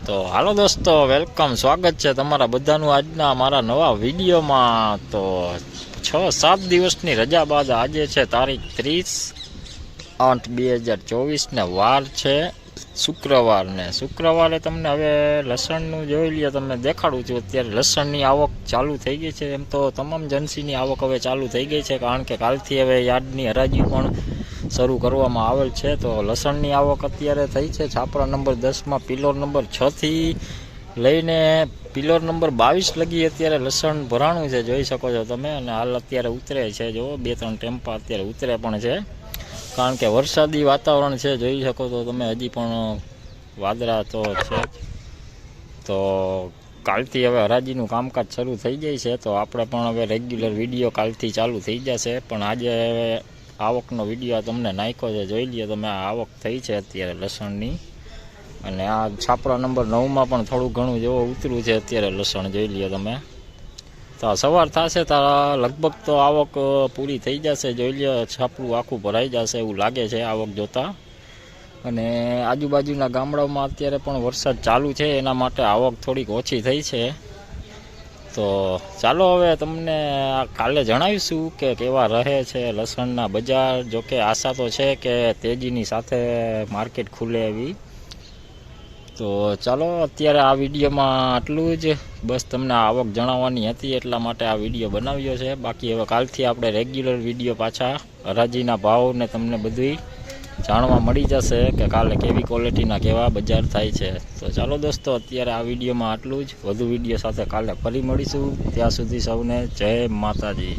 તો હાલો દોસ્તો, વેલકમ, સ્વાગત છે તમારા બધાનું આજના મારા નવા વિડીયોમાં। તો 6-7 દિવસની રજા બાદ આજે છે તારીખ 30/8/2024 ને વાર છે શુક્રવાર ને શુક્રવારે તમને હવે લસણનું જોઈ લ્યો, તમને દેખાડું છું। અત્યારે લસણની આવક ચાલુ થઈ ગઈ છે। એમ તો તમામ જનસીની આવક હવે ચાલુ થઈ ગઈ છે, કારણ કે કાલથી હવે યાર્ડની હરાજી પણ શરૂ કરવામાં આવેલ છે। તો લસણની આવક અત્યારે થઈ છે છાપરા નંબર 10માં પિલોર નંબર 6 થી લઈને પિલોર નંબર 22 લગી અત્યારે લસણ ભરાણું છે, જોઈ શકો છો તમે। અને હાલ અત્યારે ઉતરે છે, જો 2-3 ટેમ્પા અત્યારે ઉતરે પણ છે, કારણ કે વરસાદી વાતાવરણ છે, જોઈ શકો છો તમે। હજી પણ વાદળા તો છે, તો કાલથી હવે હરાજીનું કામકાજ શરૂ થઈ જાય છે। તો આપણે પણ હવે રેગ્યુલર વિડીયો કાલથી ચાલુ થઈ જશે, પણ આજે હવે આવકનો વિડીયો તમને નાખ્યો છે, જોઈ લ્યો તમે। આ આવક થઈ છે અત્યારે લસણની, અને આ છાપરા નંબર 9માં પણ થોડું ઘણું જેવો ઉતરું છે અત્યારે લસણ, જોઈ લ્યો તમે। તો સવાર થશે તારા લગભગ તો આવક પૂરી થઈ જશે, જોઈ લ્યો। છાપરું આખું ભરાઈ જશે એવું લાગે છે આવક જોતા। અને આજુબાજુના ગામડાઓમાં અત્યારે પણ વરસાદ ચાલુ છે, એના માટે આવક થોડીક ઓછી થઈ છે। તો ચાલો હવે તમને કાલે જણાવીશું કે કેવા રહે છે લસણના બજાર। જોકે આશા તો છે કે તેજીની સાથે માર્કેટ ખુલે એવી। તો ચાલો અત્યારે આ વિડીયોમાં આટલું જ, બસ તમને આવક જણાવવાની હતી એટલા માટે આ વિડીયો બનાવ્યો છે। બાકી હવે કાલથી આપણે રેગ્યુલર વિડીયો પાછા હરાજીના ભાવ ને તમને બધું જાણવા મળી જશે કે કાલે કેવી ક્વોલિટીના કેવા બજાર થાય છે। તો ચાલો દોસ્તો, અત્યારે આ વિડીયોમાં આટલું જ, વધુ વિડીયો સાથે કાલે ફરી મળીશું। ત્યાં સુધી સૌને જય માતાજી।